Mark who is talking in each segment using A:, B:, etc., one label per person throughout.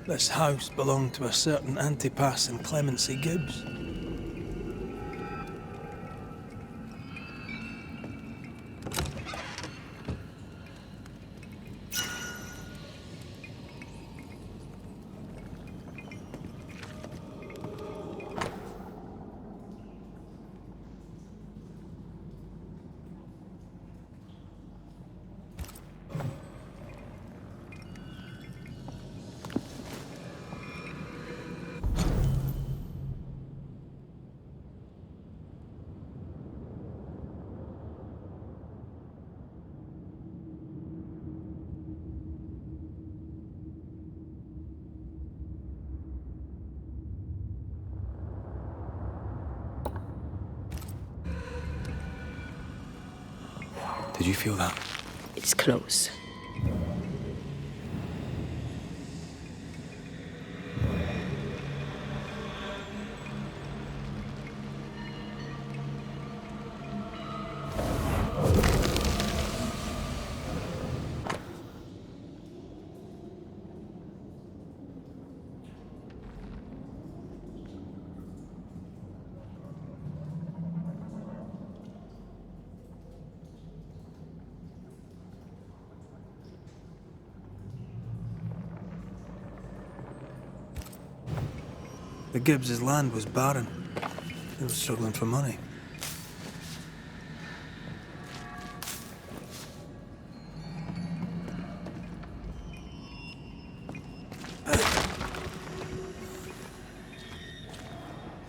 A: This house belonged to a certain Antipas and Clemency Gibbs. Did you feel that?
B: It's close.
A: The Gibbs' land was barren. They were struggling for money.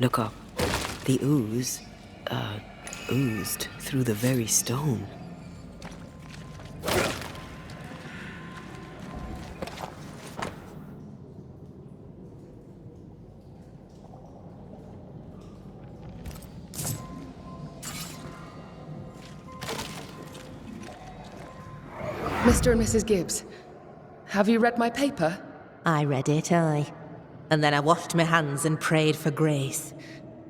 B: Look up. The ooze, oozed through the very stone.
C: Mr. and Mrs. Gibbs, have you read my paper?
D: I read it, aye. And then I washed my hands and prayed for grace.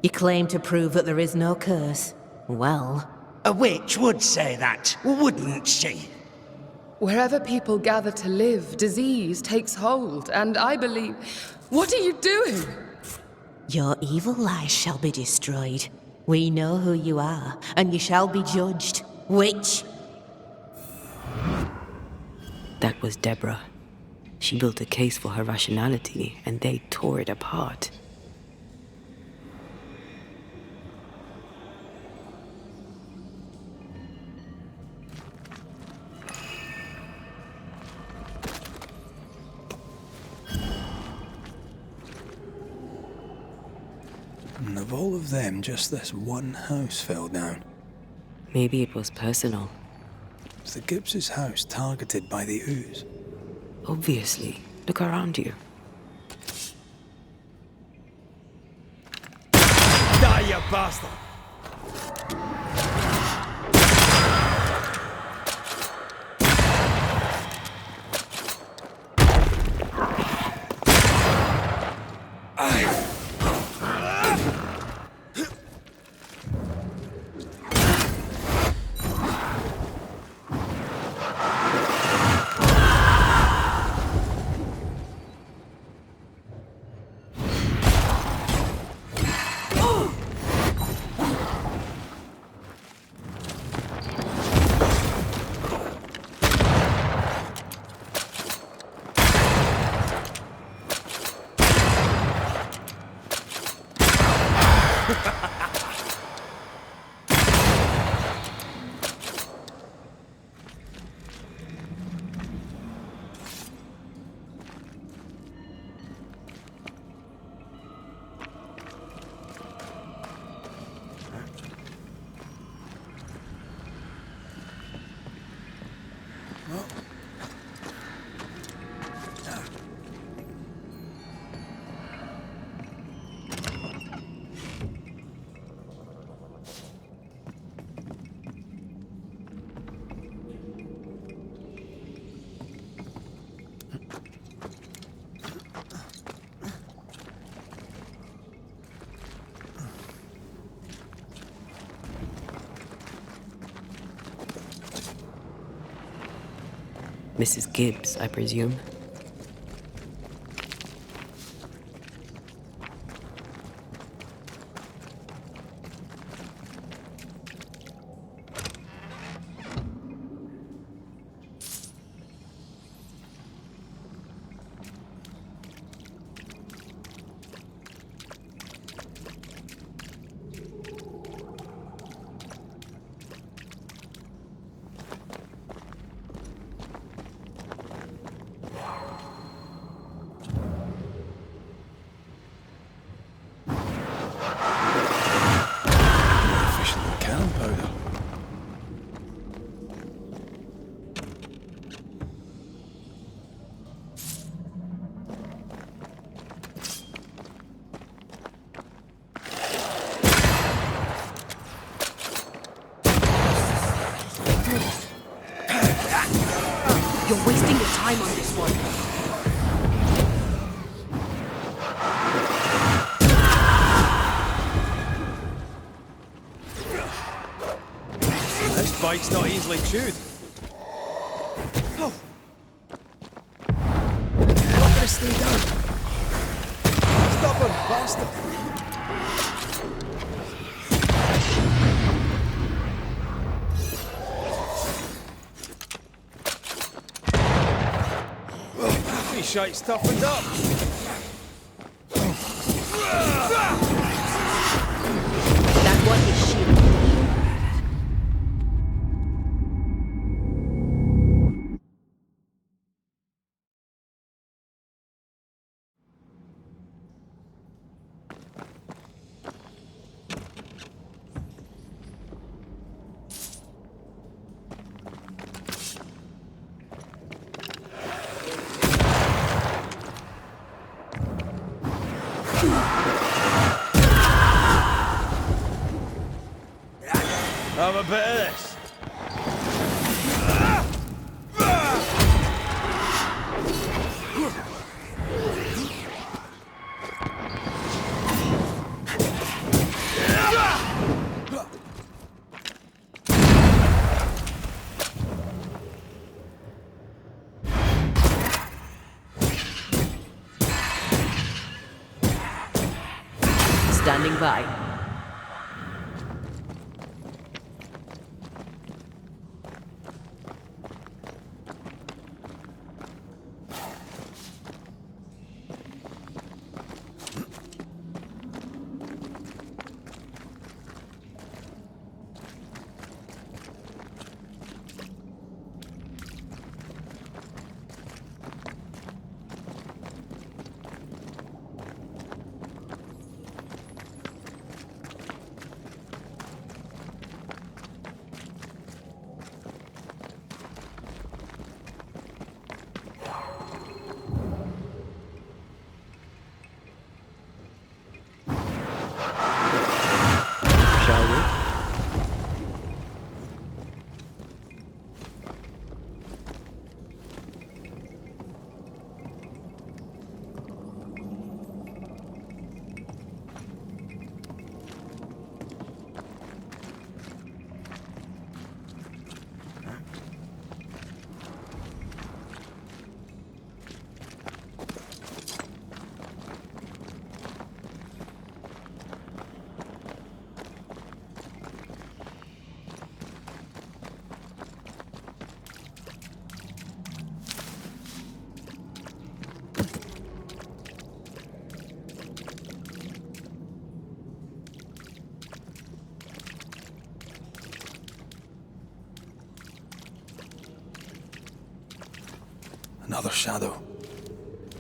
D: You claim to prove that there is no curse. Well...
E: A witch would say that, wouldn't she?
C: Wherever people gather to live, disease takes hold, and I believe... What are you doing?
D: Your evil lies shall be destroyed. We know who you are, and you shall be judged. Witch!
B: That was Deborah. She built a case for her rationality, and they tore it apart.
A: And of all of them, just this one house fell down.
B: Maybe it was personal.
A: Was the Gibbs' house targeted by the ooze?
B: Obviously. Look around you.
E: Die, you bastard!
B: Mrs. Gibbs, I presume. You're wasting your time on this one.
A: This bite's not easily chewed. Oh. Not gonna stay down. Stubborn bastard. This shite's toughened up.
D: That one is shielded.
A: Have a bit of this.
D: Standing by.
B: Shall we?
A: Another shadow.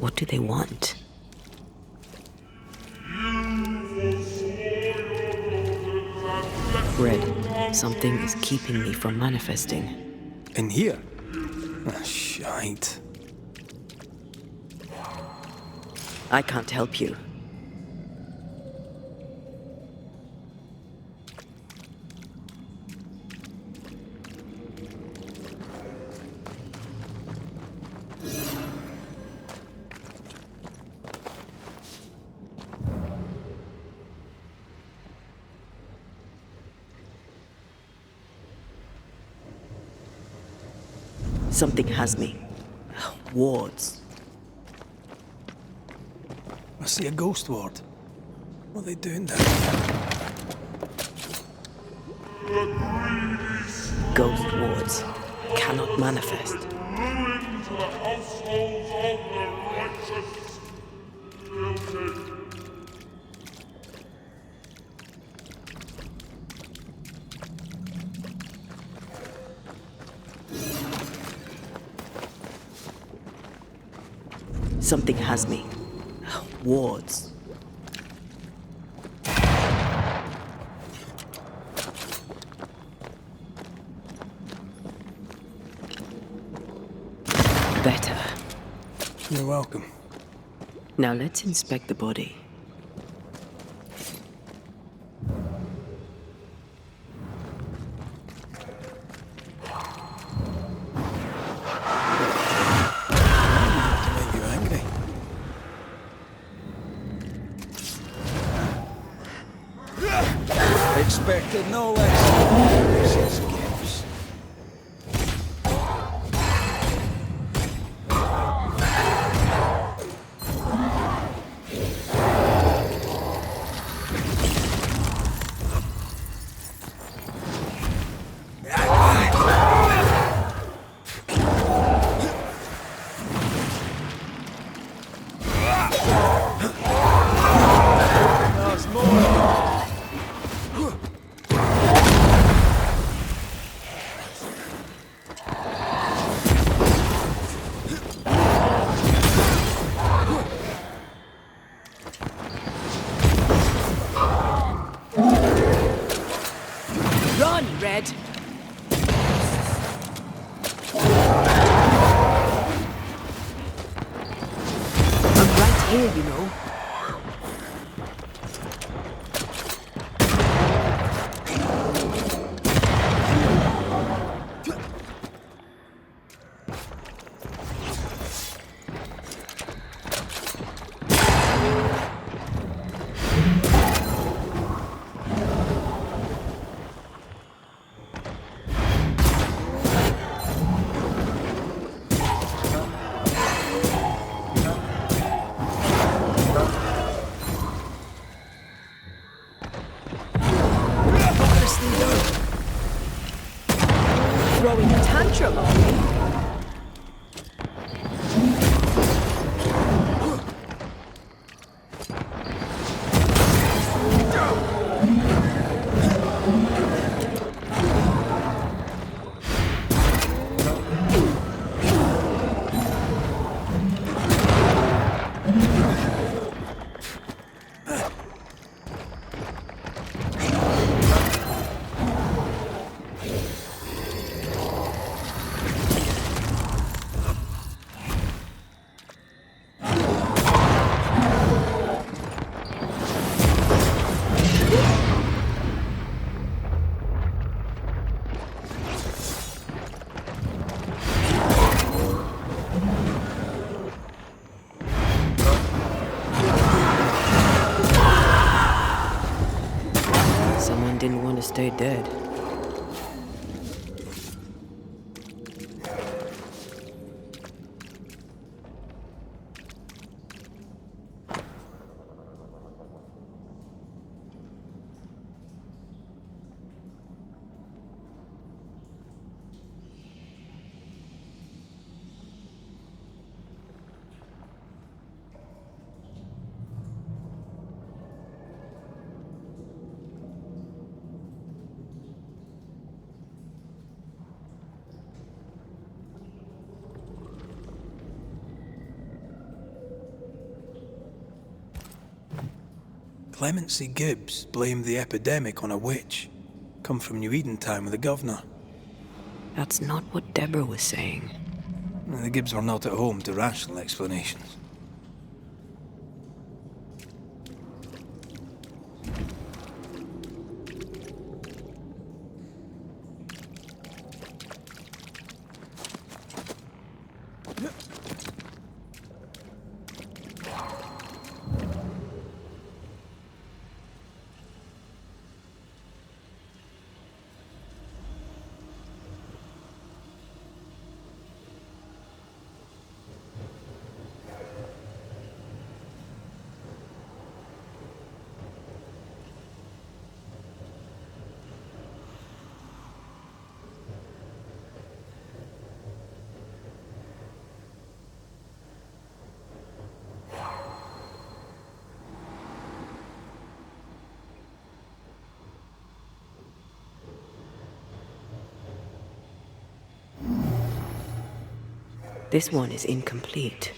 B: What do they want? Red, something is keeping me from manifesting.
A: In here? Ah, shite.
B: I can't help you. Something has me. Wards.
A: I see a ghost ward. What are they doing there?
B: Ghost wards cannot manifest. Something has me. Wards. Better.
A: You're welcome.
B: Now let's inspect the body.
A: expected no less. This is Gibbs.
B: Run, Red! I'm right here, you know. Throwing a tantrum on me. Someone didn't want to stay dead.
A: Clemency Gibbs blamed the epidemic on a witch. Come from New Eden time with the governor.
B: That's not what Deborah was saying.
A: The Gibbs were not at home to rational explanations.
B: This one is incomplete.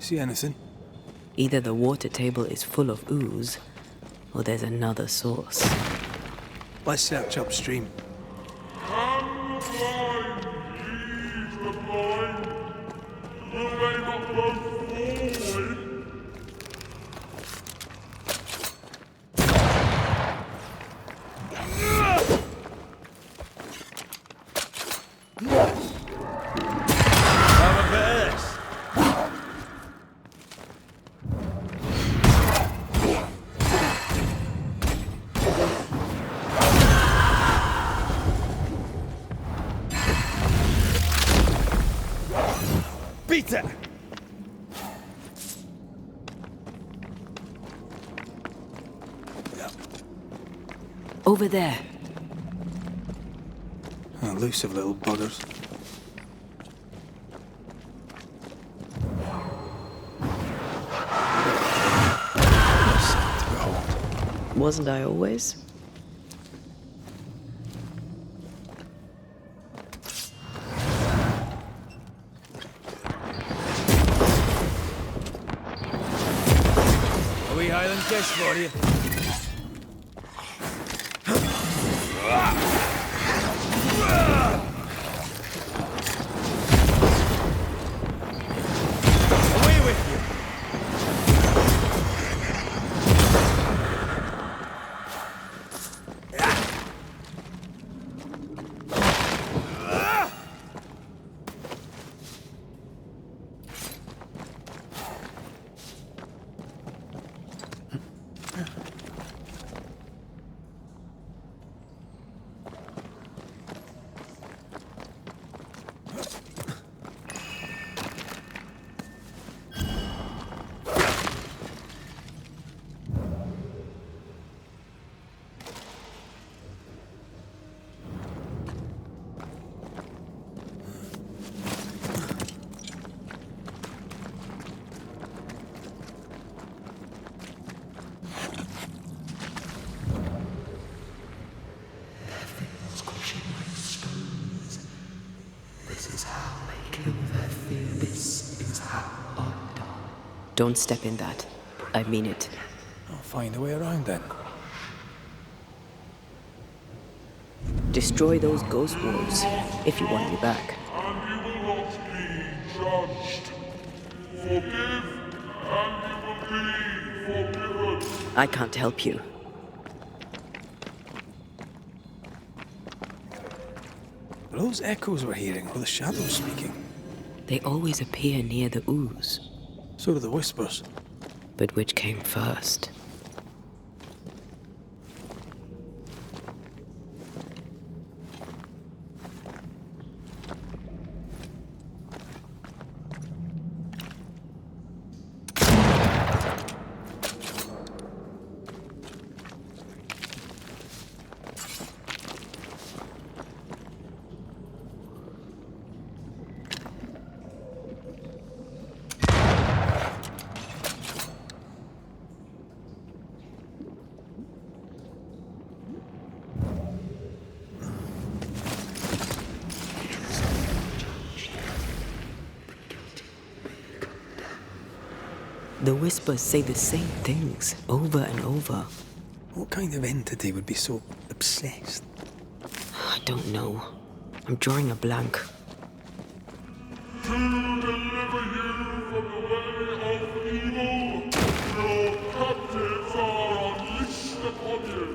A: See anything?
B: Either the water table is full of ooze, or there's another source.
A: Let's search upstream.
E: Peter!
B: Over there.
A: Elusive little buggers.
B: Wasn't I always?
E: A wee Highland kiss for you. Away with you!
B: Don't step in that. I mean it.
A: I'll find a way around then.
B: Destroy those ghost wolves if you want me back.
F: And you will not be judged. Forgive, and you will be forgiven.
B: I can't help you.
A: Are those echoes we're hearing, or the shadows speaking?
B: They always appear near the ooze.
A: So do the whispers.
B: But which came first? The whispers say the same things over and over.
A: What kind of entity would be so obsessed?
B: I don't know. I'm drawing a blank.
F: To deliver you from the way of evil, your captives are unleashed upon you.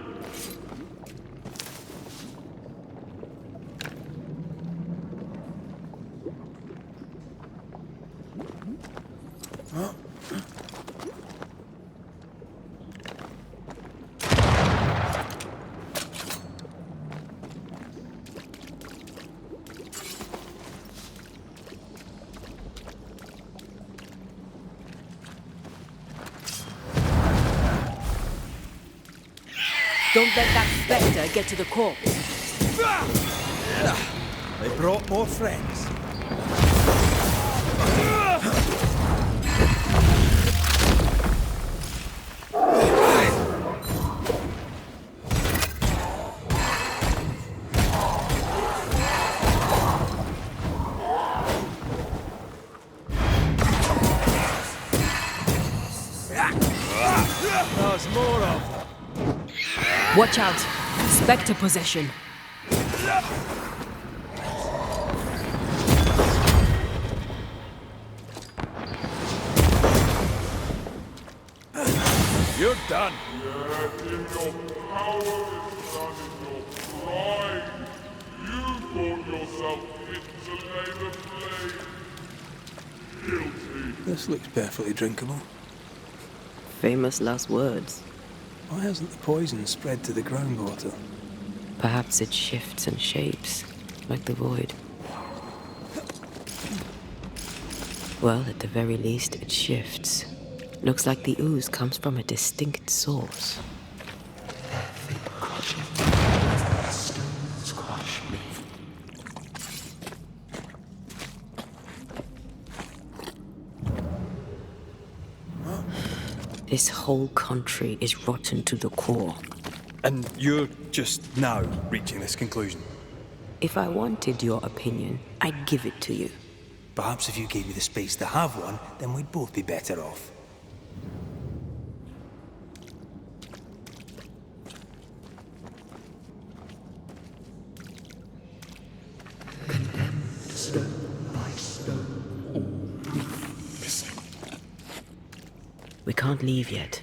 B: Don't let that spectre get to the corpse.
E: They brought more friends.
B: Watch out! Spectre possession.
A: You're done.
F: Yet in your power is none in your pride. You thought yourself fit to lay the blame. Guilty.
A: This looks perfectly drinkable.
B: Famous last words.
A: Why hasn't the poison spread to the groundwater?
B: Perhaps it shifts and shapes, like the void. Well, at the very least, it shifts. Looks like the ooze comes from a distinct source. This whole country is rotten to the core.
A: And you're just now reaching this conclusion?
B: If I wanted your opinion, I'd give it to you.
A: Perhaps if you gave me the space to have one, then we'd both be better off.
B: We can't leave yet.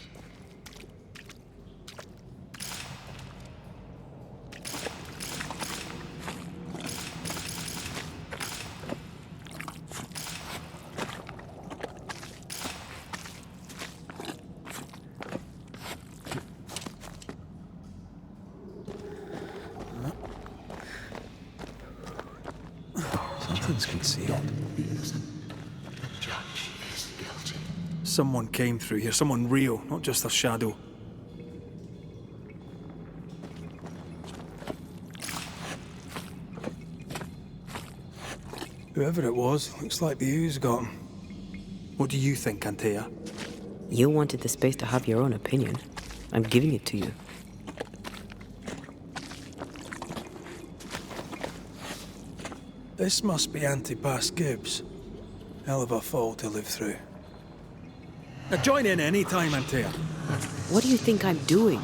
A: Something's concealed. Someone came through here, someone real, not just a shadow. Whoever it was, looks like the ooze got him. What do you think, Antea?
B: You wanted the space to have your own opinion. I'm giving it to you.
A: This must be Antipas Gibbs. Hell of a fall to live through. Now join in any time, Antea.
B: What do you think I'm doing?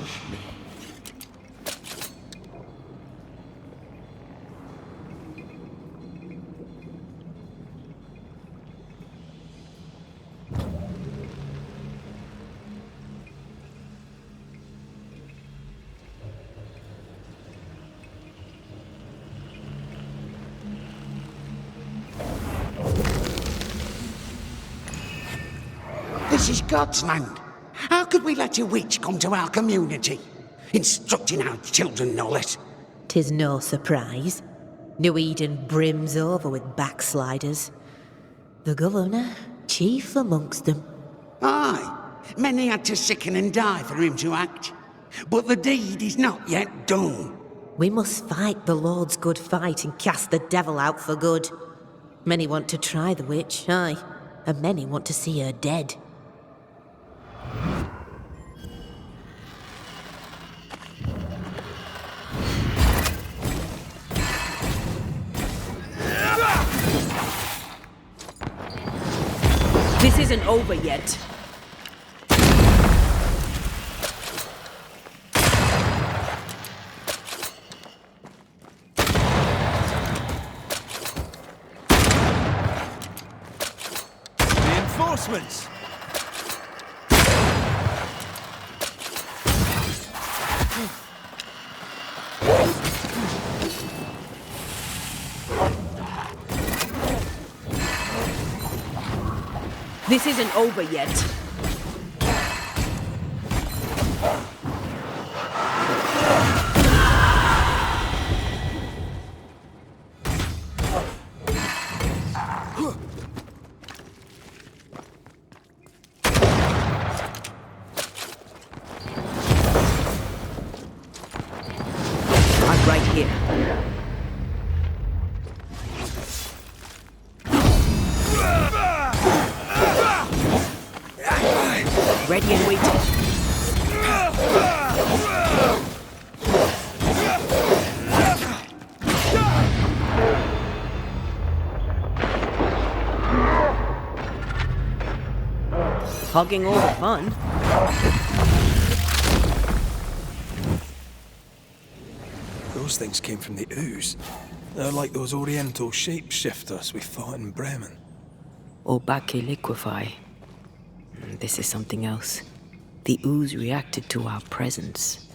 E: This is God's land. How could we let a witch come to our community? Instructing our children, no less.
D: 'Tis no surprise. New Eden brims over with backsliders. The governor, chief amongst them.
E: Aye, many had to sicken and die for him to act. But the deed is not yet done.
D: We must fight the Lord's good fight and cast the devil out for good. Many want to try the witch, aye, and many want to see her dead.
B: This isn't over yet.
A: Reinforcements!
B: This isn't over yet. I'm right here. Ready and waiting. Hogging all the fun.
A: those things came from the ooze. They're like those oriental shapeshifters we fought in Bremen.
B: Or Bacche liquefy. This is something else. The ooze reacted to our presence.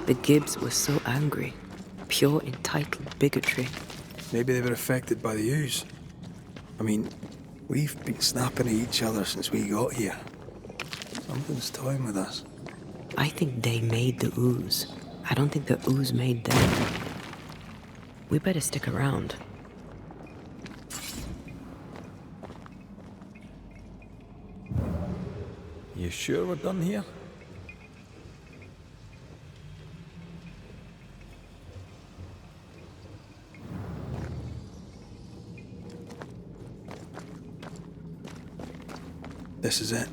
B: The Gibbs were so angry. Pure entitled bigotry.
A: Maybe they were affected by the ooze. I mean, we've been snapping at each other since we got here. Something's toying with us.
B: I think they made the ooze. I don't think the ooze made them. We better stick around.
A: You sure we're done here? This is it.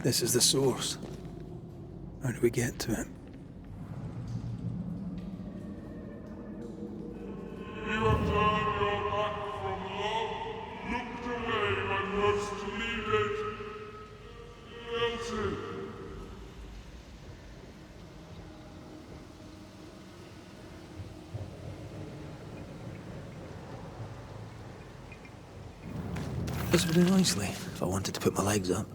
A: This is the source. How do we get to it?
F: You have turned your back from love, looked away when most needed. Guilty.
G: This would do nicely if I wanted to put my legs up.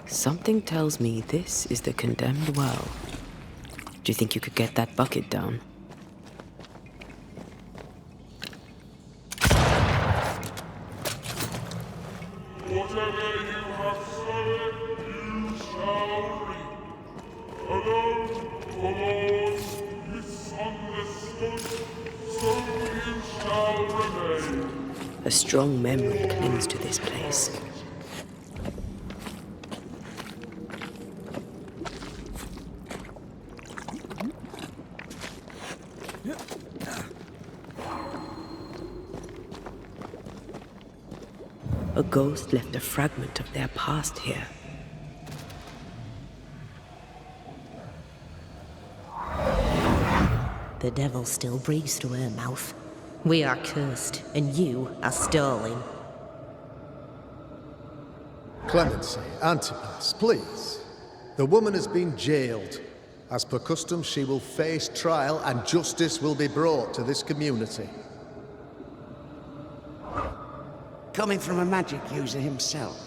B: Something tells me this is the condemned well. Do you think you could get that bucket down?
F: Whatever you have sown, you shall reap. Alone, forlorn, misunderstood, so you shall remain.
B: A strong memory clings to this place. A ghost left a fragment of their past here.
D: The devil still breathes through her mouth. We are cursed, and you are stolen.
H: Clemency, Antipas, please. The woman has been jailed. As per custom, she will face trial and justice will be brought to this community.
E: Coming from a magic user himself.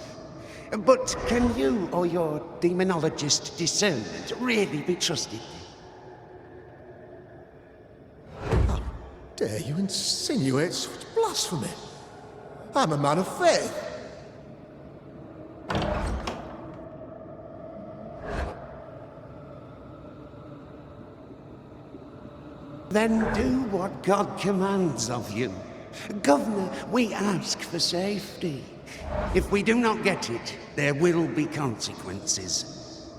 E: But can you or your demonologist discernment really be trusted?
H: How dare you insinuate such blasphemy? I'm a man of faith.
E: Then do what God commands of you. Governor, we ask for safety. If we do not get it, there will be consequences.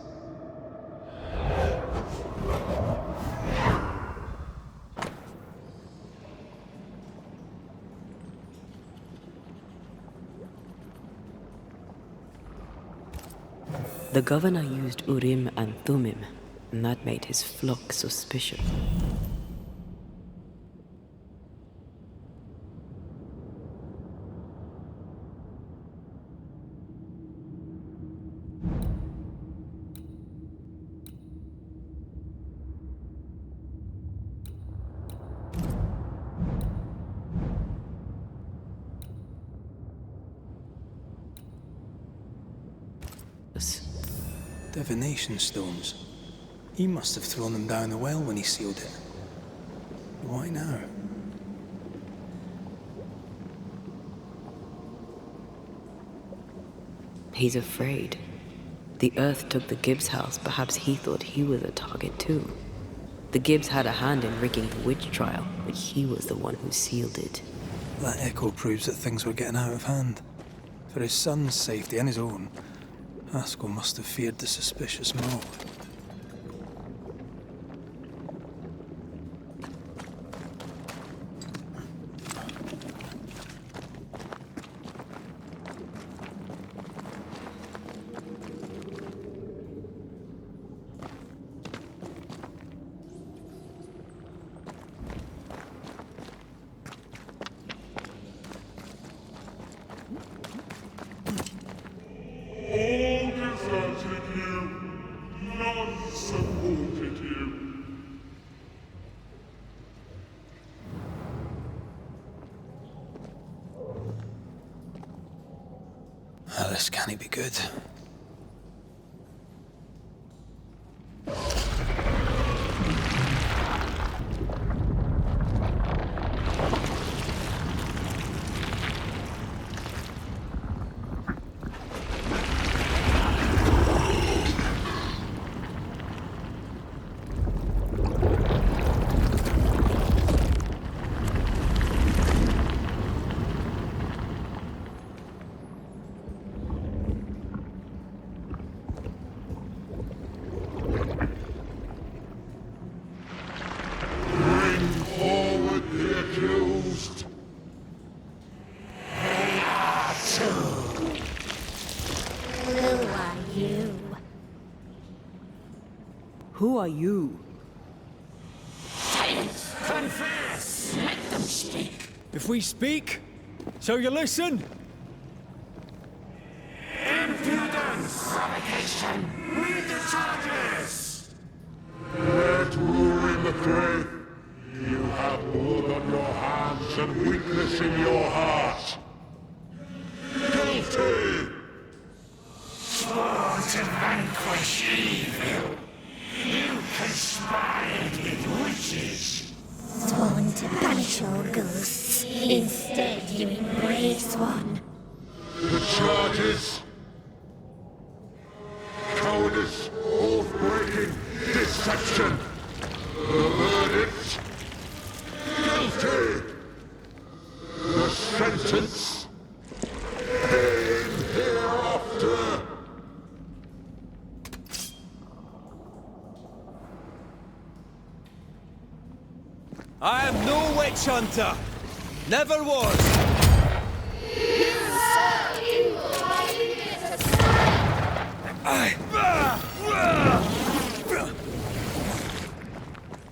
B: The governor used Urim and Thummim, and that made his flock suspicious.
A: divination stones. He must have thrown them down the well when he sealed it. Why now?
B: He's afraid. The Earth took the Gibbs house. Perhaps he thought he was a target too. The Gibbs had a hand in rigging the witch trial, but he was the one who sealed it.
A: That echo proves that things were getting out of hand. For his son's safety and his own, Haskell must have feared the suspicious mob.
F: All deserted you, none supported you.
A: This can't be good.
B: Who are you?
I: Confess! Let them speak!
J: If we speak, so you listen?
I: Impudence! Provocation! Read the charges!
F: Let ruin the faith. You have blood on your hands and weakness in your heart. Guilty!
I: Sworn to vanquish evil! You conspired with witches!
K: Sworn to banish all ghosts. Instead, you embrace one.
F: The charges. Cowardice, oath-breaking, deception. The verdict. Guilty. The sentence. Pain hereafter.
J: I am no witch hunter. Never was.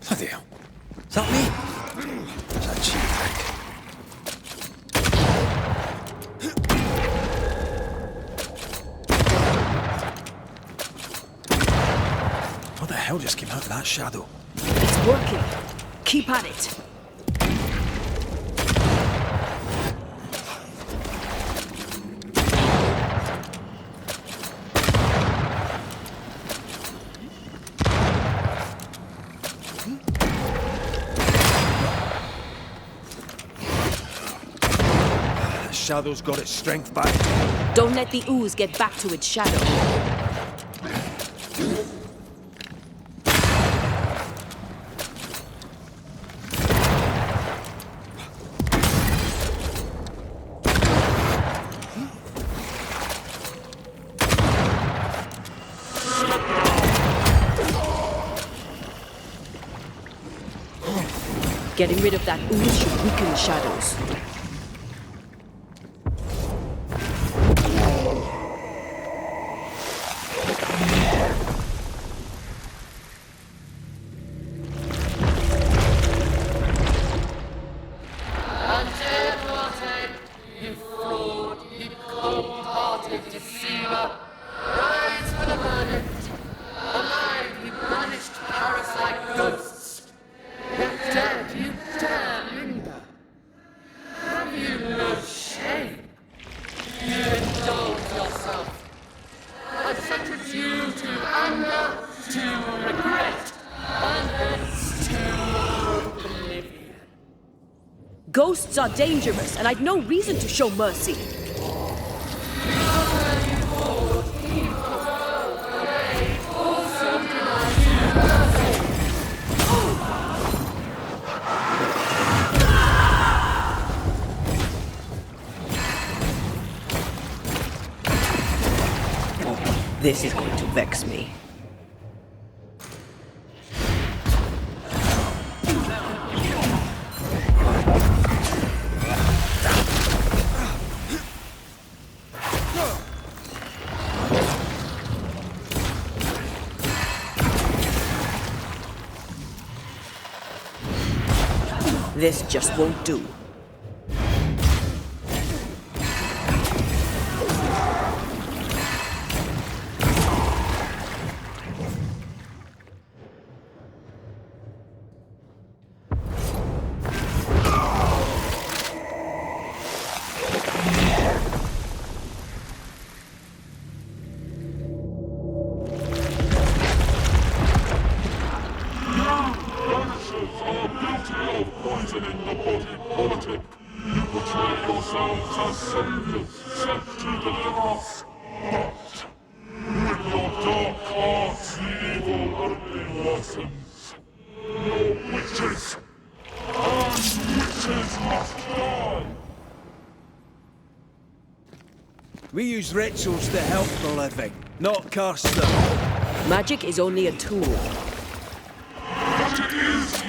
A: Bloody hell. Is that me? Is that cheap trick? What the hell just came out of that shadow?
B: It's working. Keep at it.
J: The shadow's got its strength back.
B: Don't let the ooze get back to its shadow. Getting rid of that ooze should weaken the shadows.
C: Antea Duarte, you fraud, you cold-hearted deceiver, rise for the verdict. Alive, you banished parasite ghosts. Yet dead, you dare linger. Have you no shame? You indulge yourself. I sentence you to
L: Ghosts are dangerous, and I'd no reason to show mercy.
B: This is going to vex me. This just won't do.
F: Poisoning the body politic, you portray yourselves as saviors sent to deliver us. But with your dark hearts, the evil only worsens. Your witches, and witches must die.
J: We use rituals to help the living, not curse them.
L: Magic is only a tool.
F: But it is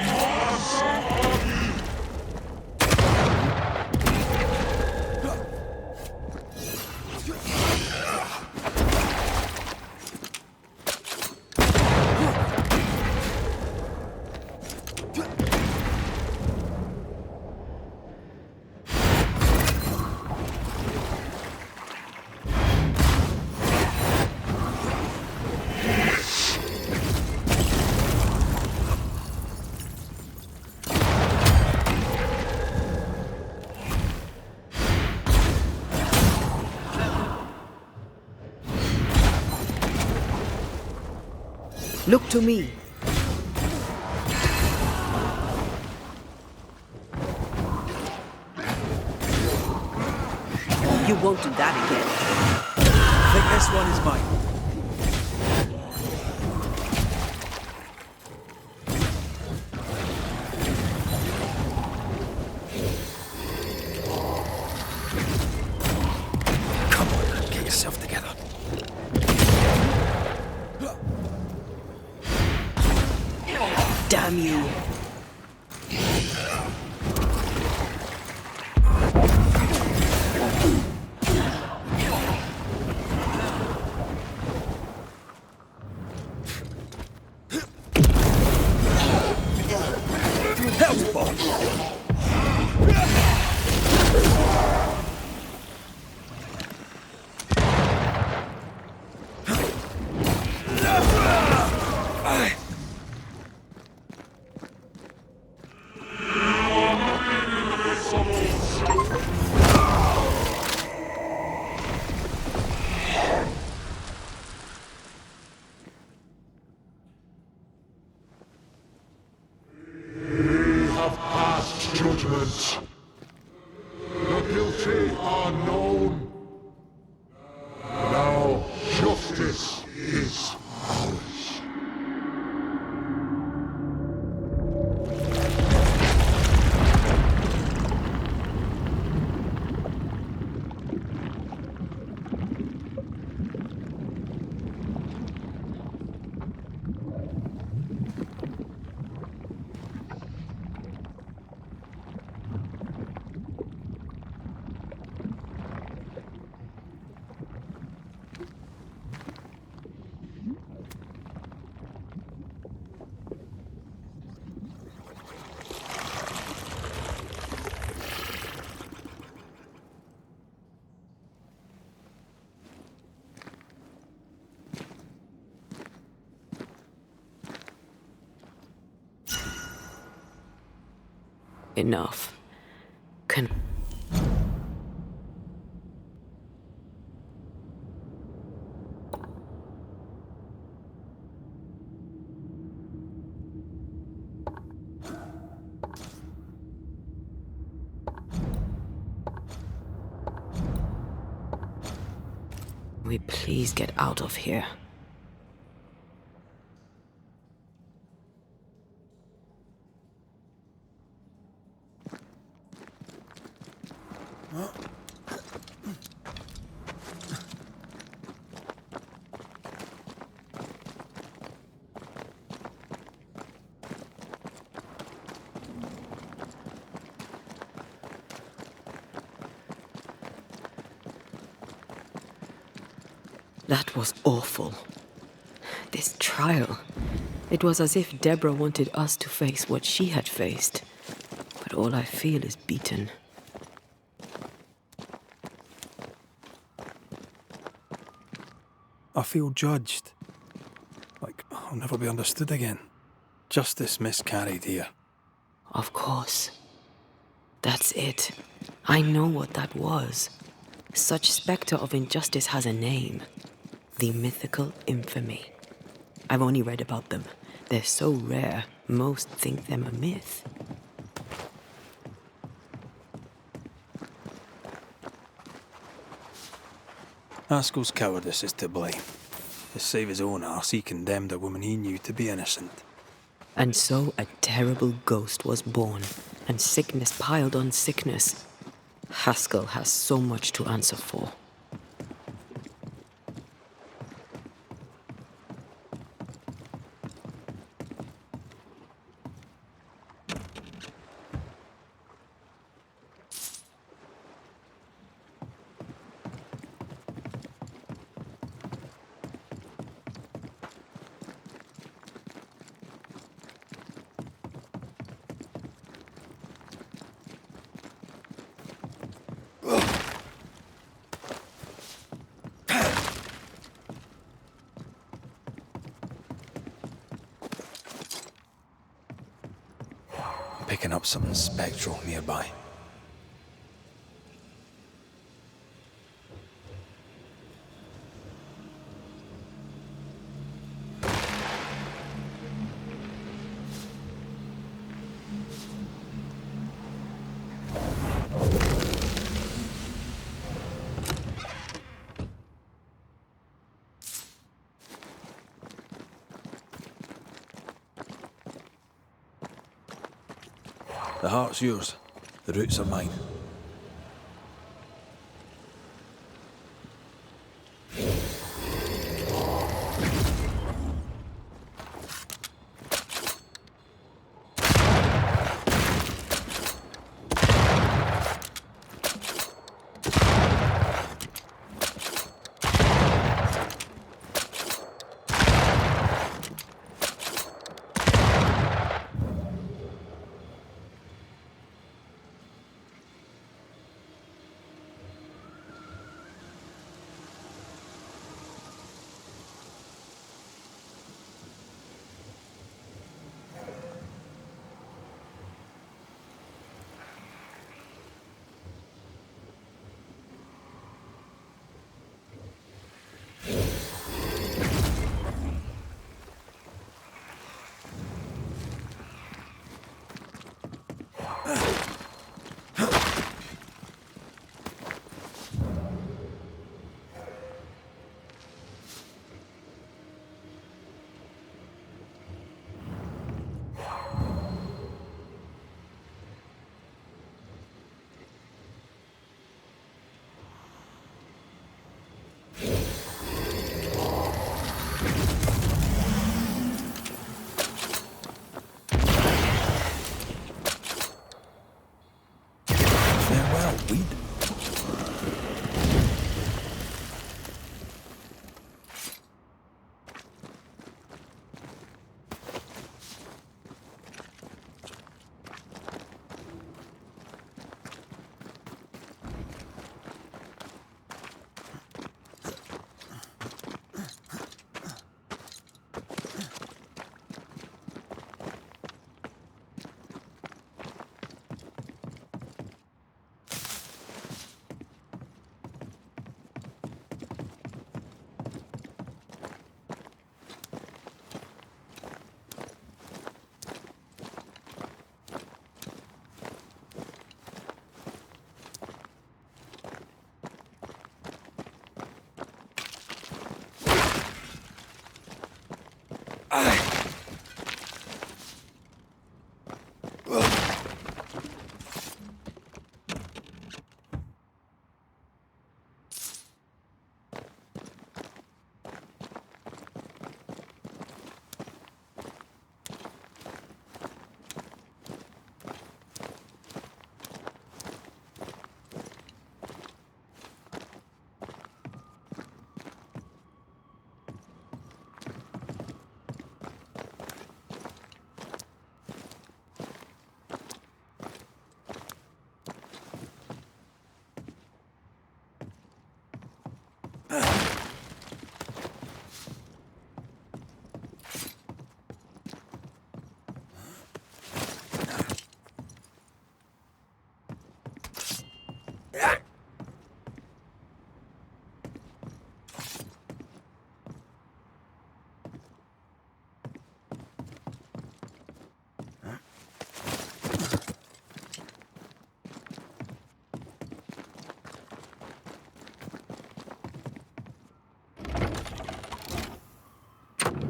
L: Look to me. You won't do that again.
J: I think this one is mine.
A: Come on, get yourself together.
L: Damn you.
F: judgment. The guilty are known. Now justice is ours.
B: Enough. We please get out of here? That was awful. This trial. It was as if Deborah wanted us to face what she had faced. But all I feel is beaten.
A: I feel judged. Like I'll never be understood again. Justice miscarried here.
B: Of course. That's it. I know what that was. Such spectre of injustice has a name. The mythical infamy. I've only read about them. They're so rare, most think them a myth.
A: Haskell's cowardice is to blame. To save his own arse, he condemned a woman he knew to be innocent.
B: And so a terrible ghost was born, and sickness piled on sickness. Haskell has so much to answer for.
A: Picking up something spectral nearby. The heart's yours. The roots are mine.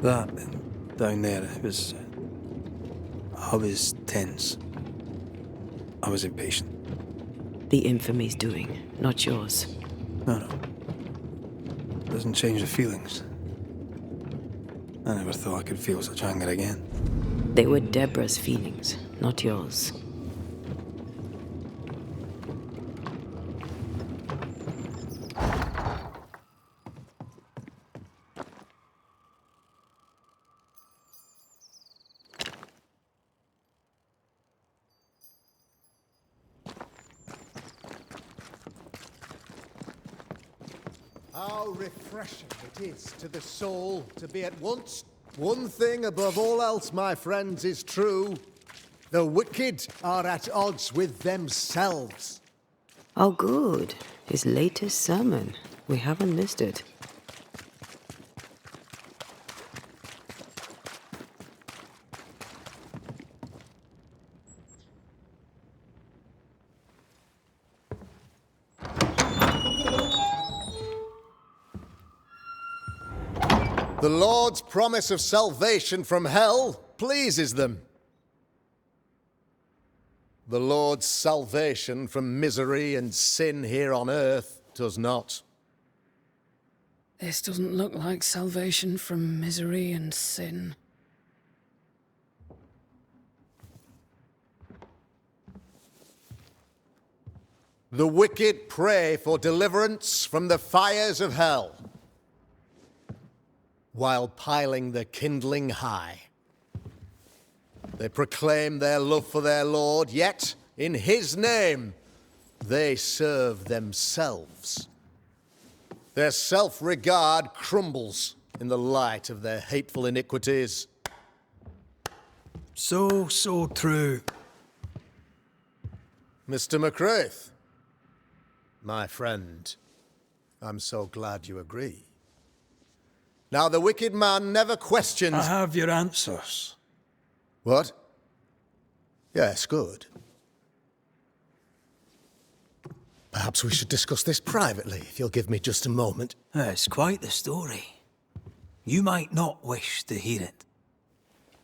A: That down there, it was... I was tense. I was impatient.
B: The infamy's doing, not yours.
A: No. Doesn't change the feelings. I never thought I could feel such anger again.
B: They were Deborah's feelings, not yours.
H: How refreshing it is to the soul to be at once. One thing above all else, my friends, is true. The wicked are at odds with themselves.
B: Oh, good. His latest sermon. We haven't missed it.
H: The Lord's promise of salvation from hell pleases them. The Lord's salvation from misery and sin here on earth does not.
C: This doesn't look like salvation from misery and sin.
H: The wicked pray for deliverance from the fires of hell, while piling the kindling high. They proclaim their love for their Lord, yet, in his name, they serve themselves. Their self-regard crumbles in the light of their hateful iniquities.
A: So true.
H: Mr. McRaith, my friend, I'm so glad you agree. Now, the wicked man never questions...
A: I have your answers.
H: What? Yes, good. Perhaps we should discuss this privately, if you'll give me just a moment.
A: It's quite the story. You might not wish to hear it.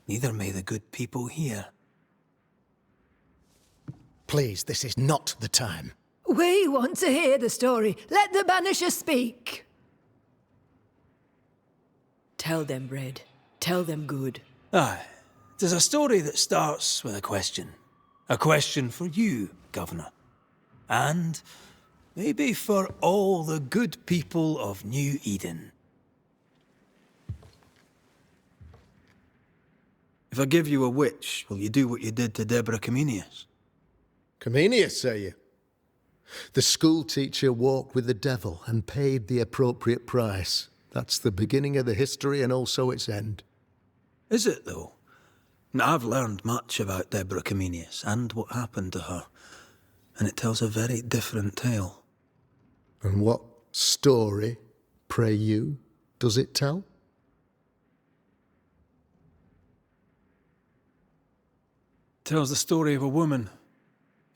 A: Neither may the good people here.
H: Please, this is not the time.
M: We want to hear the story. Let the Banishers speak.
B: Tell them, Red. Tell them good.
A: Aye. It is a story that starts with a question. A question for you, Governor. And maybe for all the good people of New Eden. If I give you a witch, will you do what you did to Deborah Comenius?
H: Comenius, say you? The school teacher walked with the devil and paid the appropriate price. That's the beginning of the history and also its end.
A: Is it, though? Now, I've learned much about Deborah Comenius and what happened to her, and it tells a very different tale.
H: And what story, pray you, does it tell?
A: It tells the story of a woman,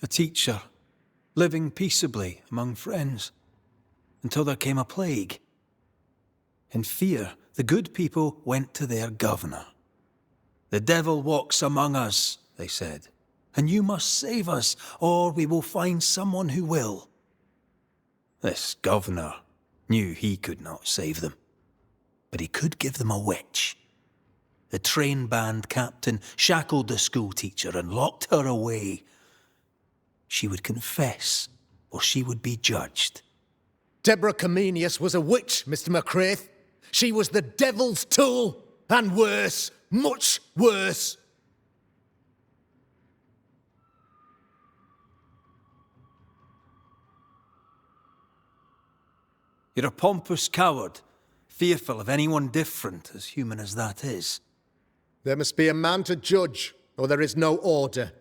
A: a teacher, living peaceably among friends, until there came a plague. In fear, the good people went to their governor, The devil walks among us, they said, and you must save us, or we will find someone who will. This governor knew he could not save them, but he could give them a witch. The train band captain shackled the schoolteacher and locked her away. She would confess, or she would be judged.
H: Deborah Comenius was a witch, Mr. McCraith. She was the devil's tool, and worse, much worse.
A: You're a pompous coward, fearful of anyone different, as human as that is.
H: There must be a man to judge, or there is no order.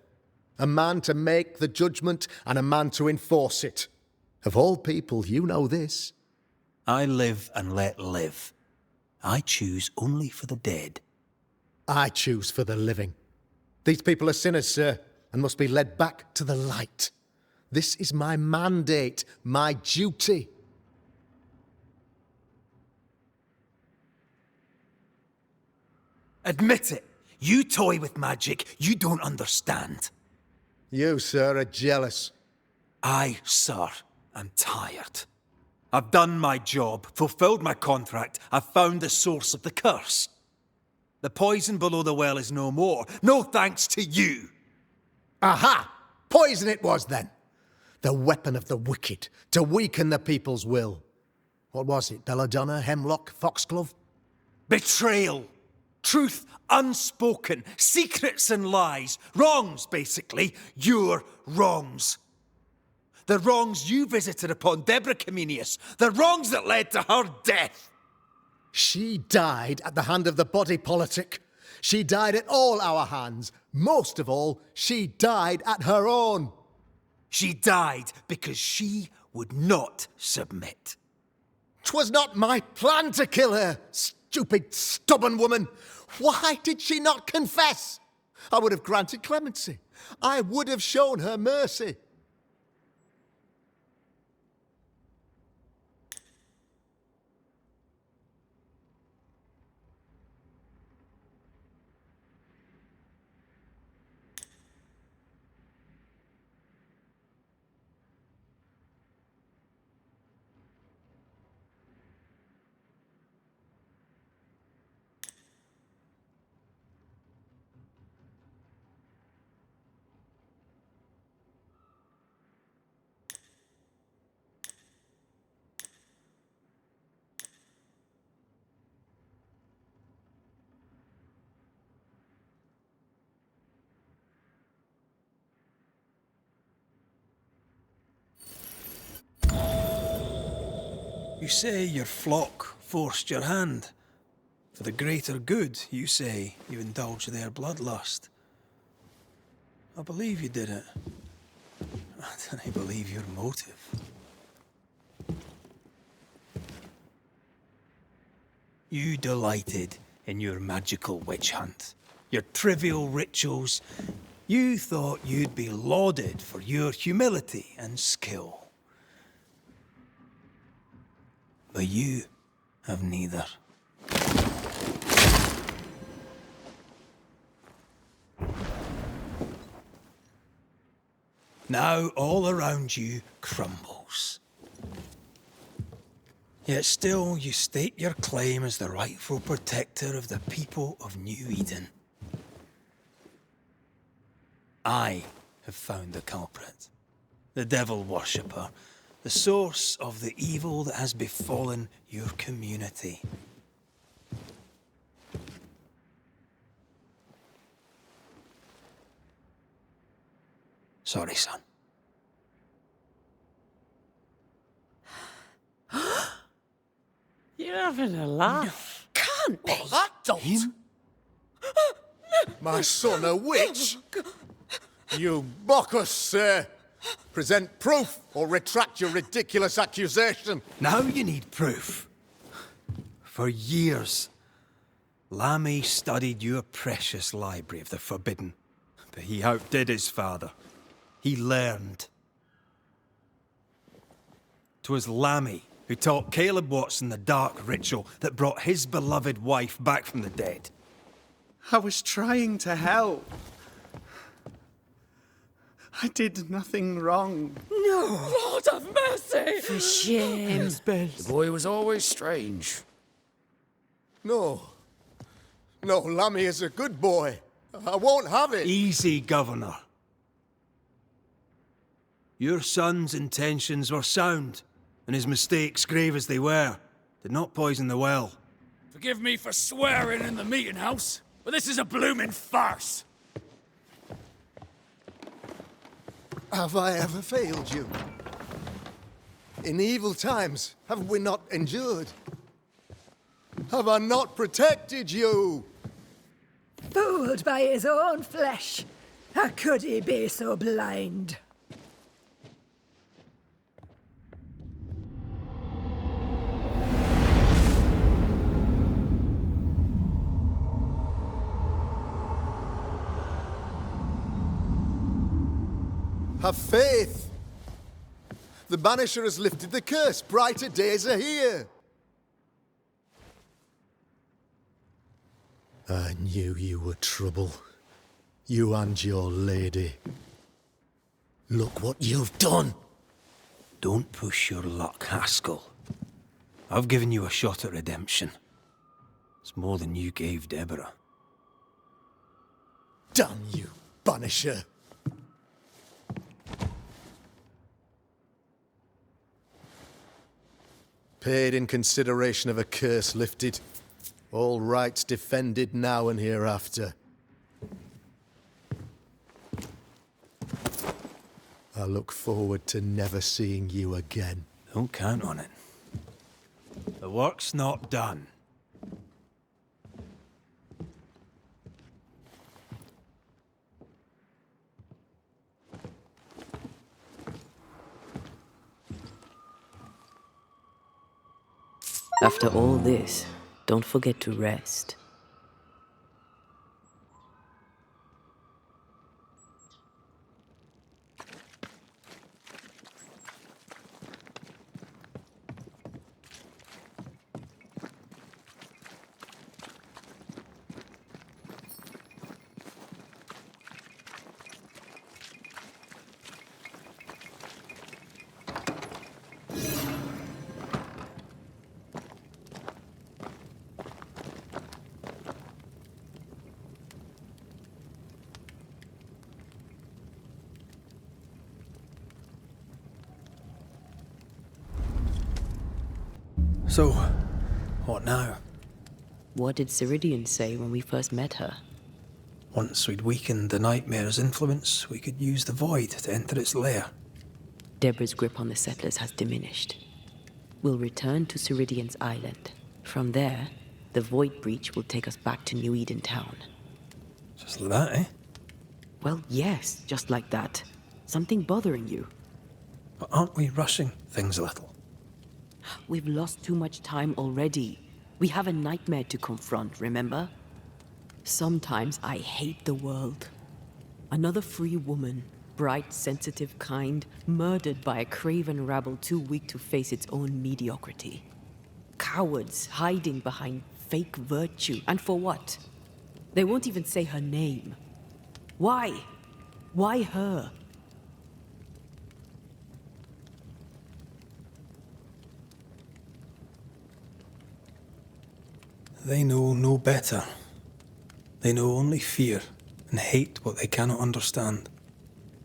H: A man to make the judgment, and a man to enforce it. Of all people, you know this.
A: I live and let live. I choose only for the dead.
H: I choose for the living. These people are sinners, sir, and must be led back to the light. This is my mandate, my duty.
A: Admit it. You toy with magic you don't understand.
H: You, sir, are jealous.
A: I, sir, am tired. I've done my job, fulfilled my contract. I've found the source of the curse. The poison below the well is no more. No thanks to you.
H: Aha! Poison it was, then. The weapon of the wicked, to weaken the people's will. What was it, belladonna, hemlock, foxglove?
A: Betrayal. Truth unspoken. Secrets and lies. Wrongs, basically. Your wrongs. The wrongs you visited upon Deborah Comenius. The wrongs that led to her death.
H: She died at the hand of the body politic. She died at all our hands. Most of all, she died at her own.
A: She died because she would not submit.
H: 'Twas not my plan to kill her, stupid, stubborn woman. Why did she not confess? I would have granted clemency. I would have shown her mercy.
A: You say your flock forced your hand. For the greater good, you say, you indulged their bloodlust. I believe you did it. I don't believe your motive. You delighted in your magical witch hunt, your trivial rituals. You thought you'd be lauded for your humility and skill. But you have neither. Now all around you crumbles. Yet still you state your claim as the rightful protector of the people of New Eden. I have found the culprit, the devil worshipper, the source of the evil that has befallen your community. Sorry, son.
L: You're having a laugh.
B: No, can't be.
H: Oh, that don't. Him? My son, a witch? You mock us, sir. Present proof or retract your ridiculous accusation.
A: Now you need proof. For years, Lammy studied your precious library of the forbidden, but he outdid his father. He learned. 'Twas Lammy who taught Caleb Watson the dark ritual that brought his beloved wife back from the dead.
N: I was trying to help. I did nothing wrong.
L: No! Lord have mercy!
B: For shame.
O: The boy was always strange.
H: No. No, Lammy is a good boy. I won't have it.
A: Easy, Governor. Your son's intentions were sound, and his mistakes, grave as they were, did not poison the well.
I: Forgive me for swearing in the meeting house, but this is a blooming farce.
H: Have I ever failed you? In evil times, have we not endured? Have I not protected you?
M: Fooled by his own flesh. How could he be so blind?
H: Have faith. The Banisher has lifted the curse. Brighter days are here. I knew you were trouble. You and your lady. Look what you've done.
A: Don't push your luck, Haskell. I've given you a shot at redemption. It's more than you gave Deborah.
H: Damn you, Banisher. Paid in consideration of a curse lifted. All rights defended now and hereafter. I look forward to never seeing you again.
A: Don't count on it. The work's not done.
B: After all this, don't forget to rest.
A: So, what now?
B: What did Ceridian say when we first met her?
A: Once we'd weakened the Nightmare's influence, we could use the Void to enter its lair.
B: Deborah's grip on the settlers has diminished. We'll return to Ceridian's island. From there, the Void Breach will take us back to New Eden Town.
A: Just like that, eh?
B: Well, yes, just like that. Something bothering you.
A: But aren't we rushing things a little?
B: We've lost too much time already. We have a nightmare to confront, remember? Sometimes I hate the world. Another free woman, bright, sensitive, kind, murdered by a craven rabble too weak to face its own mediocrity. Cowards hiding behind fake virtue. And for what? They won't even say her name. Why? Why her?
A: They know no better. They know only fear and hate what they cannot understand.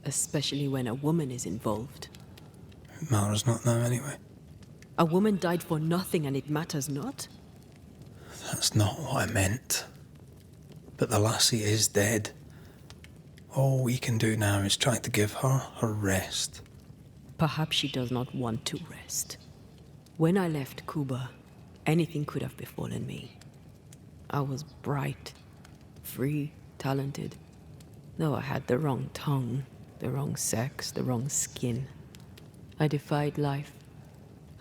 B: Especially when a woman is involved.
A: It matters not now anyway.
B: A woman died for nothing and it matters not?
A: That's not what I meant. But the lassie is dead. All we can do now is try to give her her rest.
B: Perhaps she does not want to rest. When I left Cuba, anything could have befallen me. I was bright, free, talented. Though I had the wrong tongue, the wrong sex, the wrong skin. I defied life.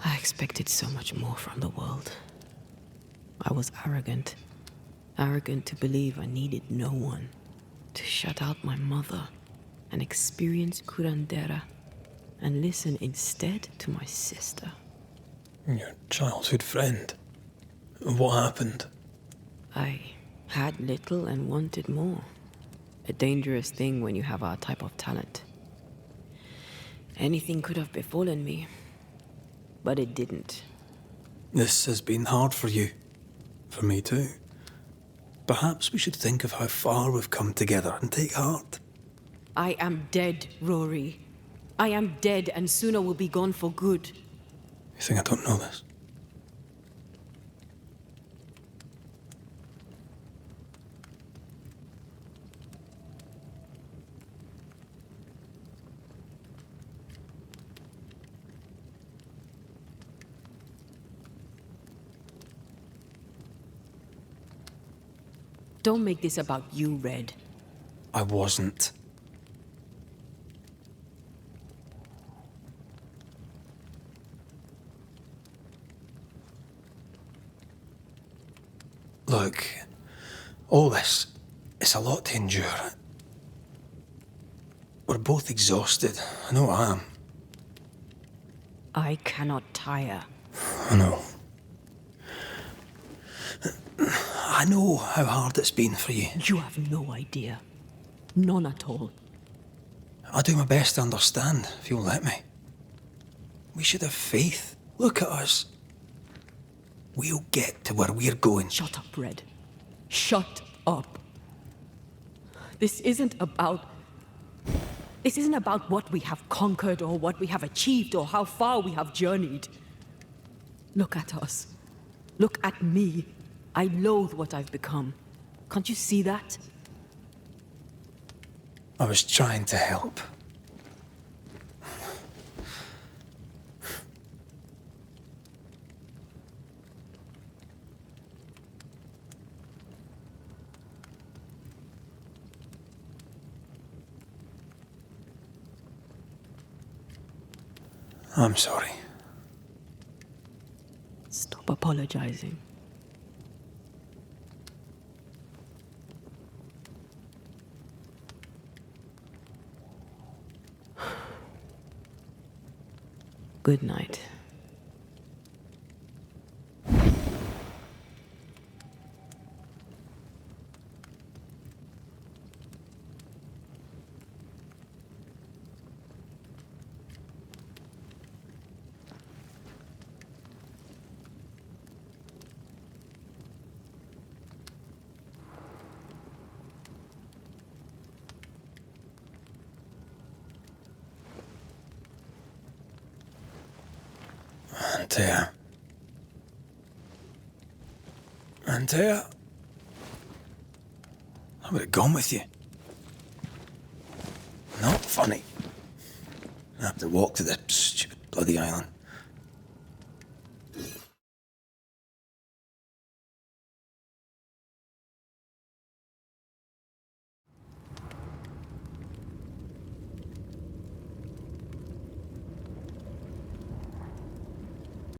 B: I expected so much more from the world. I was arrogant. Arrogant to believe I needed no one. To shut out my mother and experience curandera and listen instead to my sister.
A: Your childhood friend. What happened?
B: I Had little and wanted more. A dangerous thing when you have our type of talent. Anything could have befallen me, but it didn't.
A: This has been hard for you. For me too. Perhaps we should think of how far we've come together and take heart.
B: I am dead, Rory. I am dead, and sooner will be gone for good.
A: You think I don't know this?
B: Don't make this about you, Red.
A: I wasn't. Look, all this, it's a lot to endure. We're both exhausted. I know I am.
B: I cannot tire.
A: I know. I know how hard it's been for you.
B: You have no idea. None at all.
A: I'll do my best to understand, if you'll let me. We should have faith. Look at us. We'll get to where we're going.
B: Shut up, Red. Shut up. This isn't about what we have conquered or what we have achieved or how far we have journeyed. Look at us. Look at me. I loathe what I've become. Can't you see that?
A: I was trying to help. I'm sorry.
B: Stop apologizing. Good night.
A: Antea. Antea? I would have gone with you. Not funny. I have to walk to this stupid bloody island.